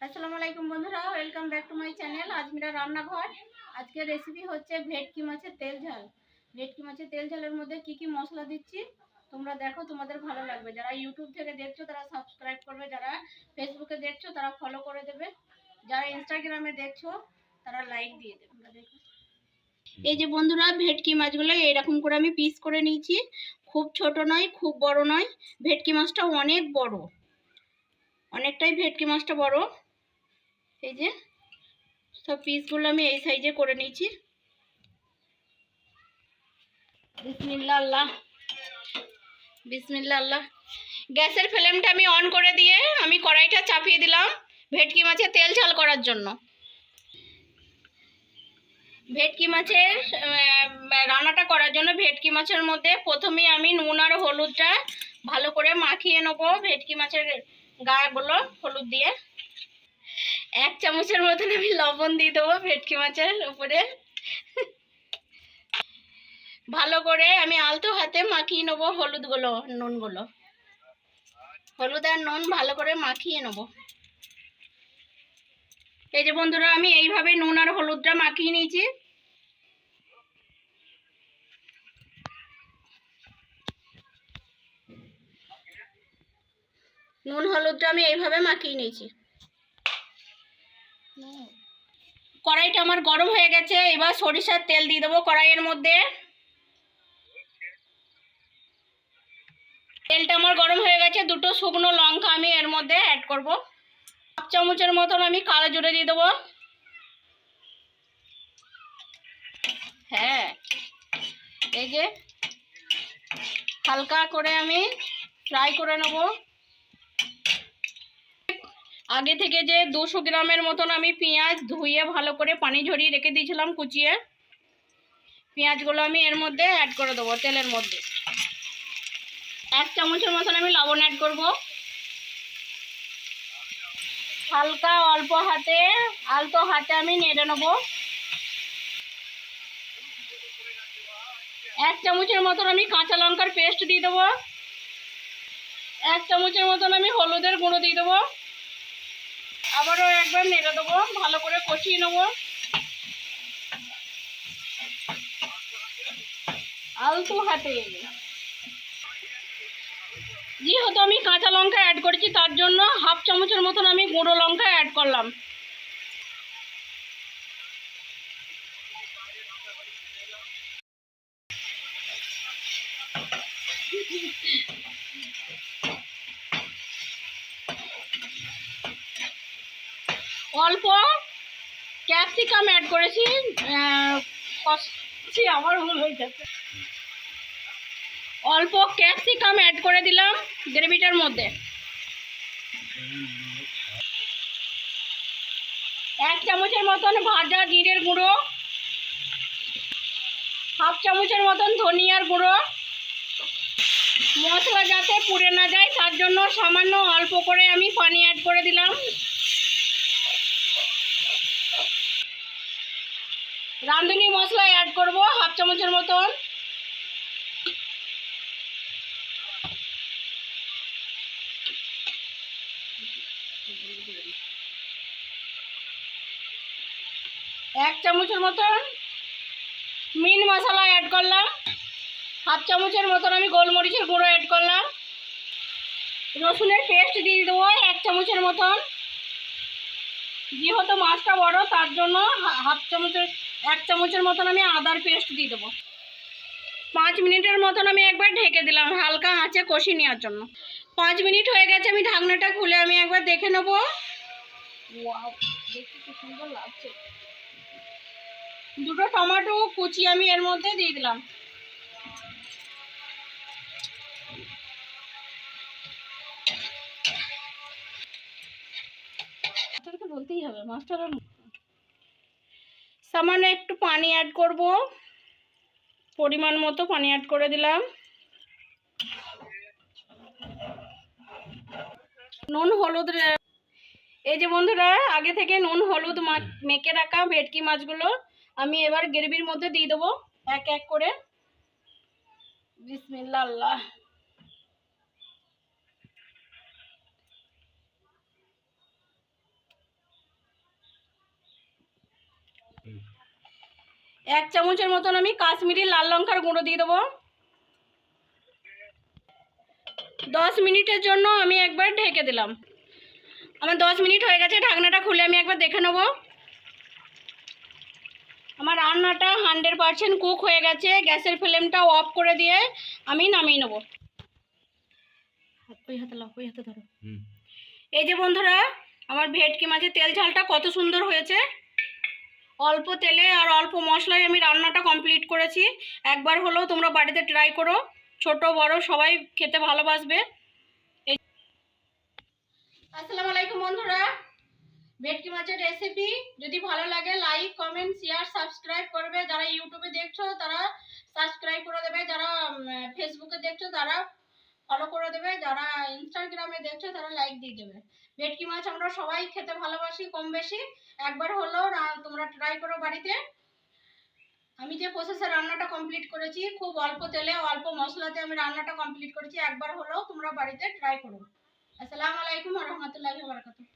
আসসালামু আলাইকুম বন্ধুরা, welcome back to my channel Azmira রান্নাঘর। আজকের রেসিপি হচ্ছে ভেটকি মাছের তেল ঝাল। ভেটকি মাছের তেল ঝালের মধ্যে কি কি মশলা দিচ্ছি তোমরা দেখো, তোমাদের ভালো লাগবে। যারা ইউটিউব থেকে দেখছো তারা সাবস্ক্রাইব করবে, যারা ফেসবুকে দেখছো তারা ফলো করে দেবে, যারা ইনস্টাগ্রামে দেখছো তারা লাইক দিয়ে দেবে। দেখো এই যে বন্ধুরা, ভেটকি মাছগুলো এইরকম করে আমি পিস করে নিয়েছি। খুব ছোট নয়, খুব বড় নয়। ভেটকি মাছটা অনেক বড়, অনেকটাই ভেটকি মাছটা বড়। এই যে সব পিসগুলো আমি এই সাইজে করে নিয়েছি। বিসমিল্লাহ আল্লাহ, বিসমিল্লাহ আল্লাহ। গ্যাসের ফ্লেমটা আমি অন করে দিয়ে আমি কড়াইটা চাপিয়ে দিলাম ভেটকি মাছের তেল ঝাল করার জন্য। ভেটকি মাছের রান্নাটা করার জন্য ভেটকি মাছের মধ্যে প্রথমেই আমি নুন আর হলুদটা ভালো করে মাখিয়ে নেবো। ভেটকি মাছের গাগুলো হলুদ দিয়ে 1 চামচের মতন আমি লবণ দিয়ে দেবো ভেটকি মাছের উপরে। ভালো করে আমি আলতো হাতে মাখিয়ে নেবো হলুদগুলো, নুনগুলো। হলুদ আর নুন ভালো করে মাখিয়ে নেব। এই যে বন্ধুরা, আমি এইভাবে নুন আর হলুদটা মাখিয়ে নিয়েছি। নুন হলুদটা আমি এইভাবে মাখিয়ে নিয়েছি। কড়াইটা আমার গরম হয়ে গেছে, এবার সরিষার তেল দিয়ে দেবো কড়াইয়ের মধ্যে। তেলটা আমার গরম হয়ে গেছে, দুটো শুকনো লঙ্কা আমি এর মধ্যে অ্যাড করব। 1 চামচের মতন আমি কালো জিরে দিয়ে দেবো। হ্যাঁ, এই যে হালকা করে আমি ফ্রাই করে নেব। আগে থেকে যে 200 গ্রামের মতন আমি পেঁয়াজ ধুয়ে ভালো করে পানি ঝরিয়ে রেখে দিয়েছিলাম কুচিয়ে, পেঁয়াজগুলো আমি এর মধ্যে অ্যাড করে দেবো তেলের মধ্যে। 1 চামচের মতন আমি লবণ অ্যাড করব। হালকা অল্প হাতে আলতো হাতে আমি নেড়ে নেব। 1 চামচের মতন আমি কাঁচা লঙ্কার পেস্ট দিয়ে দেবো। 1 চামচের মতন আমি হলুদের গুঁড়ো দিয়ে দেবো। আবারও একবার নেড়ে দেবো, ভালো করে কষিয়ে নেব আলতো হাতে। যেহেতু আমি কাঁচা লঙ্কা অ্যাড করেছি তার জন্য 1/2 চামচের মতন আমি গুঁড়ো লঙ্কা অ্যাড করলাম। অল্প ক্যাপসিকাম অ্যাড করেছি, আমার ভুল হয়ে যাচ্ছে। অল্প ক্যাপসিকাম অ্যাড করে দিলাম গ্রেভিটার মধ্যে। 1 চামচের মতন ভাজা জিরের গুঁড়ো, 1/2 চামচের মতন ধনিয়ার গুঁড়ো। মশলা যাতে পুড়ে না যায় তার জন্য সামান্য অল্প করে আমি পানি অ্যাড করে দিলাম। রাঁধুনি মশলা অ্যাড করব 1/2 চামচের মতন। এক চামচের মতন মিট মশলা অ্যাড করলাম। 1/2 চামচের মতন আমি গোলমরিচের গুঁড়ো অ্যাড করলাম। রসুনের পেস্ট দিয়ে দেবো 1 চামচের মতন। যেহেতু মাছটা বড় তার জন্য 1 চামচের মতন আমি আদার পেস্ট দিয়ে দেবো। 5 মিনিটের মতন আমি একবার ঢেকে দিলাম হালকা আঁচে কষিয়ে নেওয়ার জন্য। 5 মিনিট হয়ে গেছে, আমি ঢাকনাটা খুলে আমি একবার দেখে নেব। ওয়াও, দেখতে কি সুন্দর লাগছে। দুটো টমেটো কুচি আমি এর মধ্যে দিয়ে দিলাম। বলতেই হবে মাছটা। সামান্য একটু পানি অ্যাড করব, পরিমাণ মতো পানি অ্যাড করে দিলাম। নুন হলুদ, এই যে বন্ধুরা আগে থেকে নুন হলুদ মেখে রাখা ভেটকি মাছগুলো আমি এবার গ্রেভির মধ্যে দিয়ে দেবো এক এক করে। বিসমিল্লাহ আল্লাহ। 1 চামচের মতন আমি কাশ্মীরি লাল লঙ্কার গুঁড়ো দিয়ে দেবো। 10 মিনিটের জন্য আমি একবার ঢেকে দিলাম। আমার 10 মিনিট হয়ে গেছে, ঢাকনাটা খুলে আমি একবার দেখে নেব। আমার রান্নাটা 100% কুক হয়ে গেছে। গ্যাসের ফ্লেমটা অফ করে দিয়ে আমি নামিয়ে নেব। ওই হাতে ধরো। এই যে বন্ধুরা, আমার ভেটকি মাছের তেল ঝালটা কত সুন্দর হয়েছে। অল্প তেলে আর অল্প মশলায় আমি রান্নাটা কমপ্লিট করেছি। একবার হলেও তোমরা বাড়িতে ট্রাই করো, ছোট বড় সবাই খেতে ভালোবাসবে। আসসালামু আলাইকুম বন্ধুরা, ভেটকি মাছের রেসিপি যদি ভালো লাগে লাইক কমেন্ট শেয়ার সাবস্ক্রাইব করবে। যারা ইউটিউবে দেখছো তারা সাবস্ক্রাইব করে দেবে, যারা ফেসবুকে দেখছো তারা ফলো করে দেবে, যারা ইনস্টাগ্রামে দেখছো তারা লাইক দিয়ে দেবে। ভেটকি মাছ আমরা সবাই খেতে ভালোবাসি কম বেশি। একবার হলেও তোমরা ট্রাই করো বাড়িতে। আমি যে প্রসেসে রান্নাটা কমপ্লিট করেছি, খুব অল্প তেলে অল্প মশলাতে আমি রান্নাটা কমপ্লিট করেছি। একবার হলেও তোমরা বাড়িতে ট্রাই করো। আসসালামু আলাইকুম ওয়া রাহমাতুল্লাহি ওয়া বারাকাতুহু।